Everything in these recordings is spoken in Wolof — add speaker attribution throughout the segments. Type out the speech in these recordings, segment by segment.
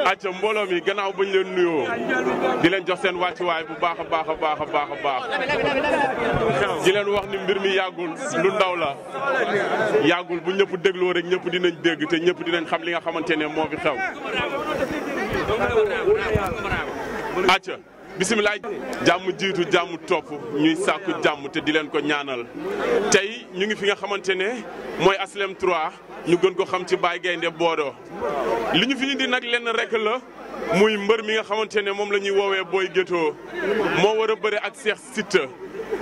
Speaker 1: acca mbooloo mi gannaaw bañ leen nuyoo di leen jox seen wàccuwaay bu baax a baax a baax a baax a baax di leen wax ni mbir mi yàggul lu ndaw la yàggul bu ñëpp dégloo rek ñëpp dinañ dégg te ñëpp dinañ xam li nga xamante ne moo fi xew acca bisimilah jàmm jiitu jàmm topp ñuy sàkku jàmm te di leen ko ñaanal tey ñu ngi fi nga xamante ne mooy Aslem 3 ñu gën ko xam ci Baye Gaynde Bodo li ñu fi indi nag lenn rek la muy mbër mi nga xamante ne moom la ñuy woowee Boy Guetto moo war a bëre ak Cheikh Siteu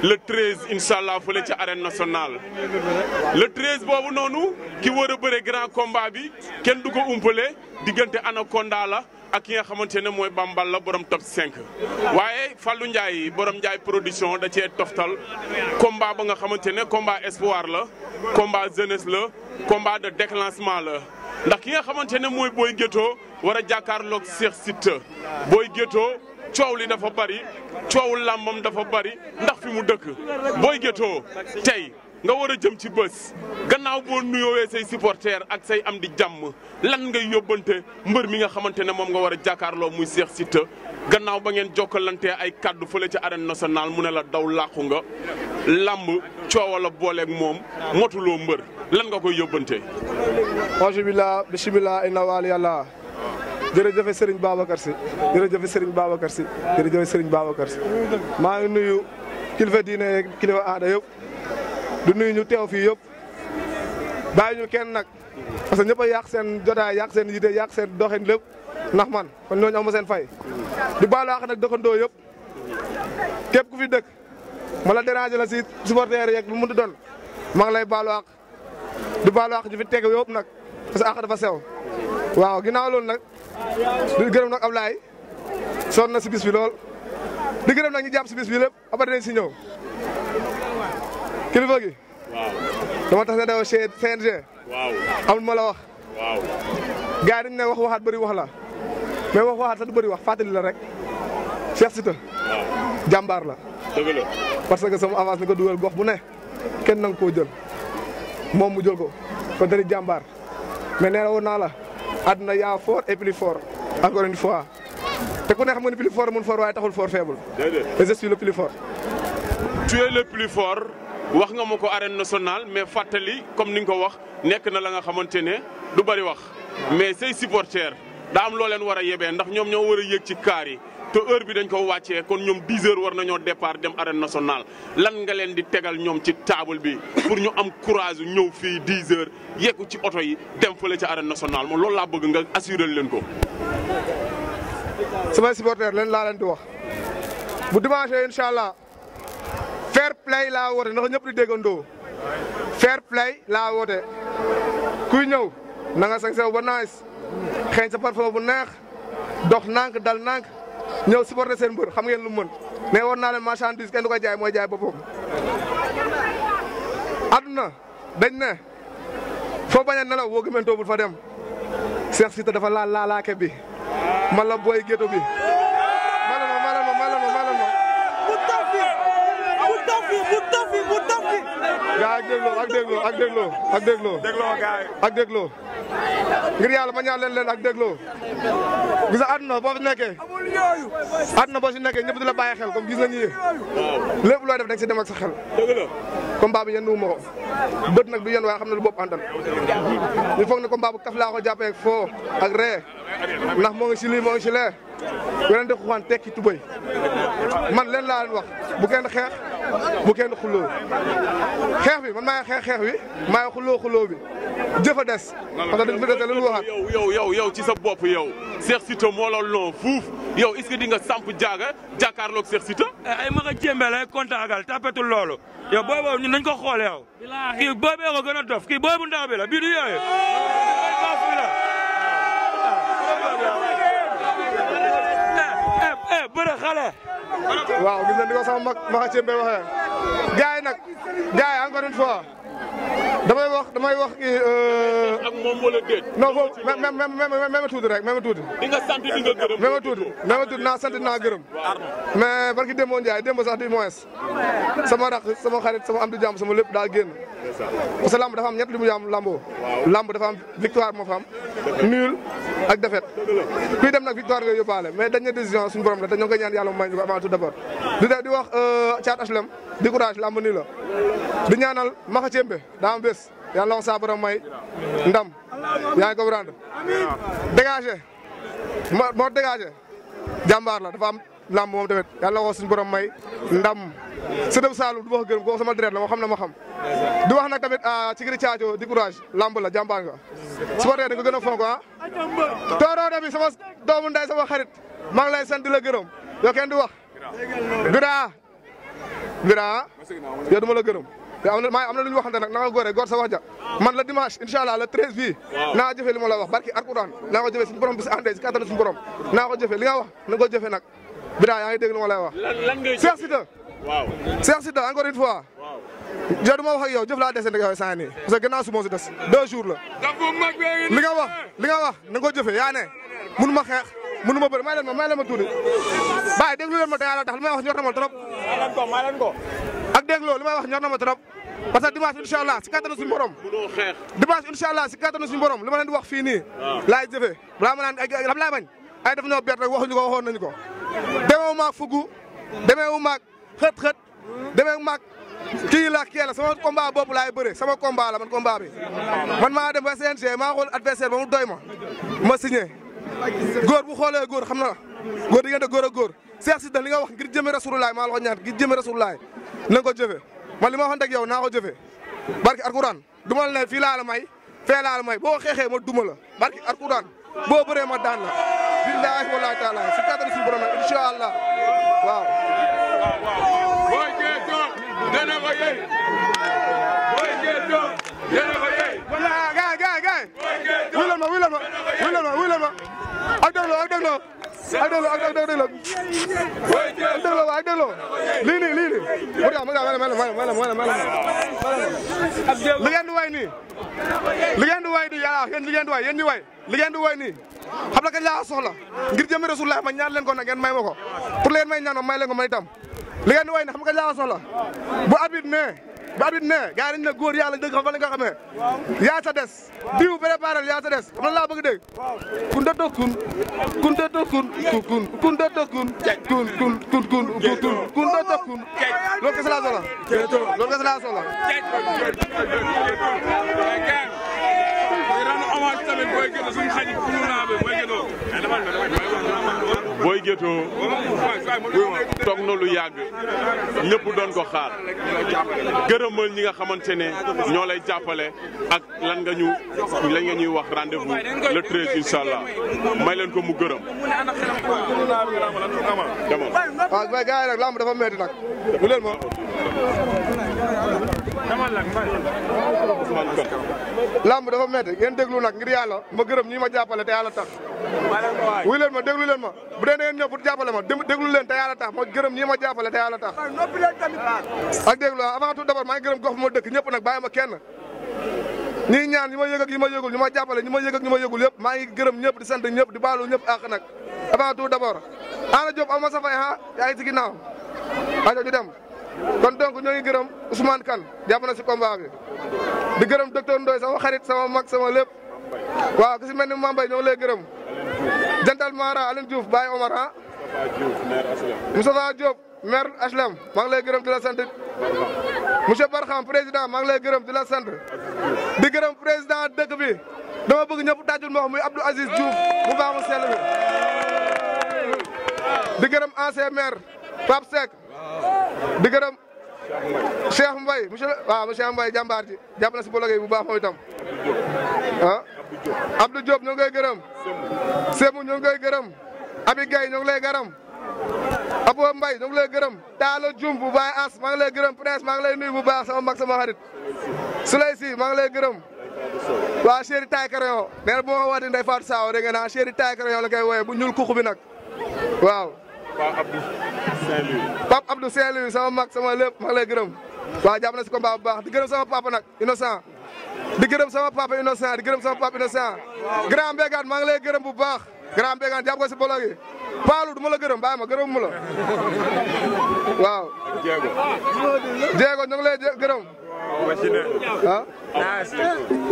Speaker 1: le 13 incha allah fële ci arène nationale le 13 boobu noonu ki war a bëre grand combat bi kenn du ko umpale diggante Anaconda la ak ki nga xamante ne mooy Bambal la borom top 5 waaye Fallou Ndiaye borom Ndiaye production da cee toftal combat ba nga xamante ne combat espoir la combat jeunesse la combat de déclenchement la ndax ki nga xamante ne mooy Boy Guetto war a jàkkaarloog Cheikh Siteu Boy Guetto coow li dafa bari coowu làmbam dafa bari ndax fi mu dëkk Boy Guetto tey nga war a jëm ci bés gannaaw boo nuyoowee say supporters ak say am di jàmm lan ngay yóbbante mbër mi nga xamante ne moom nga war a jàkkaarloo muy Cheikh Siteu gannaaw ba ngeen jokkalantee ay kaddu fële ci arène nationale mu ne la daw làqu nga làmb coowa la booleeg moom motuloo mbër lan nga koy yóbbante.
Speaker 2: alhamdulilah bisimilah inna wali yàlla jërëjëf Serigne Babacar Sy jërëjëf Serigne Babacar Sy jërëjëf Serigne Babacar Sy maa ngi nuyu kilifa diine kilifa aada yëpp. du nuyu ñu teew fii yëpp bàyyi ñu kenn nag parce que ñëpp a yàq seen jotaay yàq seen yite yàq seen doxin lépp ndax man kon ñooñu am ma seen fay di baalu àq nag dëkkandoo yëpp képp ku fi dëkk ma la déranger la si supporter yeeg lu mu doon maa ngi lay baalu àq di baalu àq ñu fi teg yëpp nag parce que àq dafa sew waaw ginnaaw loolu nag di gërëm nag Ablaye sonn na si bis bi lool di gërëm nag ñu jàpp si bis bi lépp après dañ si ñëw kilifa gi.
Speaker 1: waaw.
Speaker 2: dama tax ne daw CNG.
Speaker 1: waaw.
Speaker 2: amul ma la wax.
Speaker 1: waaw.
Speaker 2: gars yi dañu ne wax waxaat bëri wax la mais wax waxaat sax du bëri wax fàttali la rek Cheikh Siteu.
Speaker 1: waaw.
Speaker 2: jàmbaar la.
Speaker 1: dëgg la.
Speaker 2: parce que sama avance ni ko dugal gox bu ne kenn na nga koo jël moom mu jël ko kon dañuy jàmbaar mais nee na woon naa la àdduna yaa fort et plus fort encore une fois te ku ne xam nga ni plus fort mun fort waaye taxul fort faible.
Speaker 1: déedéet.
Speaker 2: et je suis le plus fort.
Speaker 1: tu es le plus fort wax nga ma ko arène nationale mais fàttali comme ni nga ko wax nekk na la nga xamante ne du bari wax mais say supporters daa am loo leen war a yebee ndax ñoom ñoo war a yéeg ci kaar yi te heure bi dañ ko wàccee kon ñoom 10 heures war nañoo départ dem arène nationale lan nga leen di tegal ñoom ci table bi pour ñu am courage ñëw fii 10 heures yeggu ci oto yi dem fële ci arène nationale moom loolu laa bëgg nga assurer leen ko.
Speaker 2: samay supporters leen laa leen di wax bu dimanche incha allah. fair play laa woote ndax ñëpp di déggandoo fair play laa woote kuy ñëw na nga sañ sew ba nice xeeñ sa parfum bu neex dox nànk dal nànk ñëw supporter seen mbër xam ngeen lu mën mais war naa leen marchandise kenn du ko jaay mooy jaay boppam. aduna dañ ne foo bañ a nelaw woo gëmentoo bul fa dem Cheikh Siteu dafa laalaake bi man la Boy Guetto bi gaa ak dégloo ngir yàlla ma ñaan leen ak dégloo gis nga àdduna boo fi nekkee àdduna boo si nekkee ñëpp di la bàyyi xel comme gis nañu yéen lépp looy def da nga si dem ak sa xel combat bi yéen wu ma ko bët nag du yéen waaye xam ne lu bopp àndal ñu foog ne combat bu kaf laa ko jàppee foo ak ree ndax moo ngi si lii moo ngi si lee weneen di xuxaan tekki tubay man leen laa leen wax bu kenn xeex bu kenn xuloo xeex bi man maa ngi xeex bi maa ngi xuloo bi jëf a des parce que dañ fi dese lu waxaat
Speaker 1: yow ci sa bopp yow Cheikh Siteu moo la loo fuuf yow est-ce que di nga samp jaaga jàkkaarloog Cheikh Siteu
Speaker 3: ay ma nga jémbee lay kontaagal tapetul loolu yow booy boobu ñun nañ ko xool yow kii booy bee ko gën a dof kii booy bu ndaw bi la bii du yooyu bëre xale
Speaker 2: waaw gis nañ ni ko sama mag maxa cémbee waxee gars yi encore une fois damay wax kii
Speaker 1: ak moom wala déet
Speaker 2: non foofu même tuuti rek même tuuti
Speaker 1: di nga sant di nga gërëm
Speaker 2: même tuuti naa sant naa gërëm mais barki démboo Ndiaye démb sax du moins sama rax sama xarit sama am di jàmm sama lépp daal génn parce que lamb dafa am ñett li mu am lamboo lamb dafa am victoire moo fa am nul ak défaite kuy dem nag victoire nga yóbbaale mais dañ ne décision suñu borom la te ñoo ngi koy ñaan yàlla mu may ñu ko avant tout d'abord di wax Thiat HLM di courage lamb nii la di ñaanal Maxa Cembe daa am bés yàlla na ko saa borom may ndam yaa ngi comprendre dégagé moo dégagé jàmbaar la dafa am lamb moom tamit yàlla na ko suñu borom may ndam Sëdëm Saalum du ma ko gërëm kooku sama deret la moo xam ne ma xam di wax nag tamit ci giri caaco di courage lamb la jàmbaar nga su ko da nga gën a fonk tooroo bi sama doomu nday sama xarit maa ngi lay sant di la gërëm yow kenn di wax bira yow duma la gërëm te am na lu ñu waxante nag na nga góore góor sa wax ja man la dimanche incha allah le 13 bii naa ko jëfee li ma la wax barki alquran naa ko jëfee suñu borom bi si àndee si kattanu suñu borom naa ko jëfee li nga wax na ko jëfee nag bira yaa ngi dégg lu ma lay wax Cheikh Siteu Cheikh Siteu encore une fois yow du ma wax ak yow jëf laa dese rek yow saa nii parce que gannaaw su ma si des 2 jours la li nga wax na nga ko jëfee yaa ne mënu ma xeex mënu ma bëri may leen ma tuuti bàyyi déglu leen ma te yàlla tax li may wax ñor na ma trop ak dégloo li may wax ñor na ma trop parce que dimanche incha allah si kattanu suñu borom dimanche incha allah si kattanu suñu borom li ma leen di wax fii nii laay jëfee balaa ma naan xam laay bañ ay def ñoo bett rek waxuñu ko waxoon nañu ko demeewu maag fuggu demeewu maag xët demeewu maag kii la kii la sama combat bopp laay bëre sama combat la man combat bi man maa dem ba CNG maa xool adversaire ba mu doy ma signé góor bu xoolee góor xam na góor diggante góor ak góor Cheikh Siteu li nga wax ngir jëme Rasulullah maa la ko ñaan ngir jëme Rasulullah na nga ko jëfe man li ma waxoon ak yow naa ko jëfe barki alquran duma la ne fii laa la may fee laa la may boo xeexee ma duma la barki alquran boo bëree ma daan la billahi wallahi taala si kattanu suñu borom incha allah waaw
Speaker 1: Boy Keto dana ko yey Boy Keto dana ko yey
Speaker 2: gaay wuy leen ma ak dégloo lii nii li ngeen di way nii xam na kañ laa soxla ngir jëmi Rasulullah ma ñaan leen ko nag ngeen may ma ko pour leen may ñaan ma may leen ko man itam li ngeen di way nii xam nga kañ laa soxla bu arbitre ne gars yi dañ ne góor yàlla dëgg xam fa la nga xamee yaa sa des diw préparé yaa sa des xam na laa bëgg dégg kun dëtto kun dëtto kun loolu kese laa soxla
Speaker 1: Boy Keto toog na lu yàgg ñëpp doon ko xaar gërëmal ñi nga xamante ne ñoo lay jàppale ak lan nga ñuy wax rendez-vous le 13 incha allah may leen ko mu gërëm.
Speaker 2: waaw mais gars yi nag lamb dafa metti nag bu leen ma. lamb dafa metti ngeen déglu nag ngir yàlla ma gërëm ñi ma jàppale te yàlla tax. wuy leen ma déglu leen ma bu dee da ngeen ñëw pour jàppale ma déglu leen te yàlla tax ma gërëm ñi ma jàppale te yàlla tax. ak déglu avant tout d'abord maa ngi gërëm gox bu ma dëkk ñëpp nag bàyyi ma kenn. ñii ñaan ñi ma yëg ak ñi ma yëgul ñi ma jàppale ñi ma yëg ak ñi ma yëgul yëpp maa ngi gërëm ñëpp di sant ñëpp di baalu ñëpp àq nag avant tout d'abord Ana Diop am ma sa fay yaa ngi ci ginnaaw ajo ñu dem kon donc ñoo ngi gërëm Ousmane Kane jàpp na si combat bi di gërëm docteur Ndoye sama xarit sama mag sama lépp waaw ku si mel ni Mambay ñoo ngi lay gërëm jantal Mara Aline Diouf Baye Omar Moustapha Diop maire HLM maa ngi lay gërëm di la sant monsieur Barkham président maa ngi lay gërëm di la sant di gërëm président dëkk bi dama bëgg ñëpp tàccul ma wax muy Abdou Aziz Diouf mu baax mu sell bi di gërëm ancien maire Pape Seck di gërëm Cheikh Mbaye monsieur Mbaye jàmbaar ji jàpp na si bologé bu baax moom itam Abdou Diop ñoo ngi koy gërëm Semou ñoo ngi koy gërëm Abi Gaye ñoo ngi lay gërëm Abo Mbaye ñoo ngi lay gërëm Taalo Dioum bu Baye As maa ngi lay gërëm Prince maa ngi lay nuyu bu baax sama mag sama xarit Souley Si maa ngi lay gërëm waa chéri Taye Crayon nee na bu ma wootee Ndeye Fatou Saw dégg nga naa chéri Taye Crayon la koy wooyee bu ñuul kuku bi nag waaw Pape Abdou Saint-Louis sama mag sama lépp maa ngi lay gërëm waaw jàpp na si combat bu baax di gërëm sama papa nag innocent di gërëm sama papa innocent di gërëm sama papa innocent grand Mbégane maa ngi lay gërëm bu baax grand Mbégane jàpp ko si bolo gi Paalu du ma la gërëm bàyyi ma gërëm mu la waaw Diego ñu ngi lay gërëm ah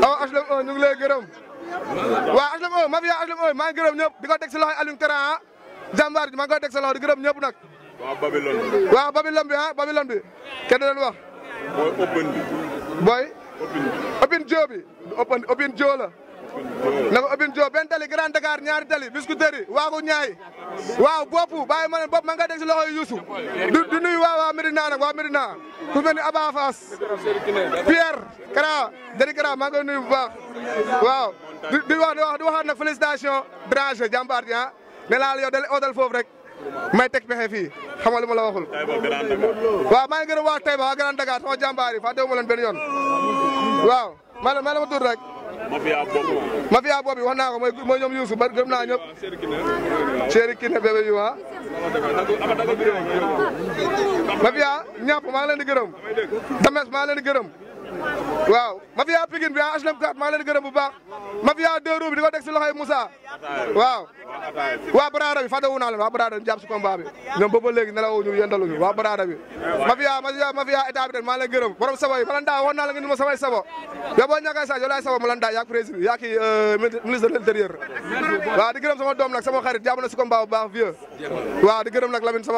Speaker 2: awa HLM 1 ñu ngi lay gërëm waaw HLM 1 mafia HLM 1 maa ngi gërëm ñëpp di ko teg si loxo Alioune Kara jàmbaar ji maa ngi koy teg sa loxo di gërëm ñëpp nag waaw Babylone bi Babylone bi kenn doon wax booy Opine Dio bi Opine Dio la na ko Opine Dio benn tali Grand Dakar ñaari tali Biscuiterie waagu ñaay waaw bopp bàyyi ma ne bopp maa ngi koy teg si loxo Youssou du nuyu waa Médina nag waa Médina ku mel ni Aba Fass Pierre Kara Dari Kara maa ngi koy nuyu bu baax waaw di waxaat nag félicitation Drange jàmbaar ji ne laa yow dal oodal foofu rek may teg pexe fii xam nga lu ma la waxul waaw maa ngi gërëm waa Taïba waa Grand Dakar sama jàmbaar yi fàttewu ma leen benn yoon waaw maa la ma tudd rek mafia boobu wax naa ko mooy ñoom Youssou ba gërëm naa ñëpp Chéri Kiné bébé yu mafia ñàpp maa ngi leen di gërëm Dames maa ngi leen di gërëm waaw mafia Pikine bi HLM 4 maa ngi leen di gërëm bu baax mafia deux roues bi di ko teg si loxoy Moussa waaw waa Barada bi fàttewu naa leen waa Barada ñu jàpp si combat bi ñoom boobu ba léegi nelawuñu yendaluñu waa Barada bi mafia état bi den maa leen gërëm borom sabo yi ma lan daa wax naa la nga ni ma samay sabo yow boo ñàkkee sa yow laay sabo ma lan daa yaak président yaa ki ministre de l'intérieur waaw di gërëm sama doom nag sama xarit jàpp na si combat bu baax vieux waaw di gërëm nag Lamine sama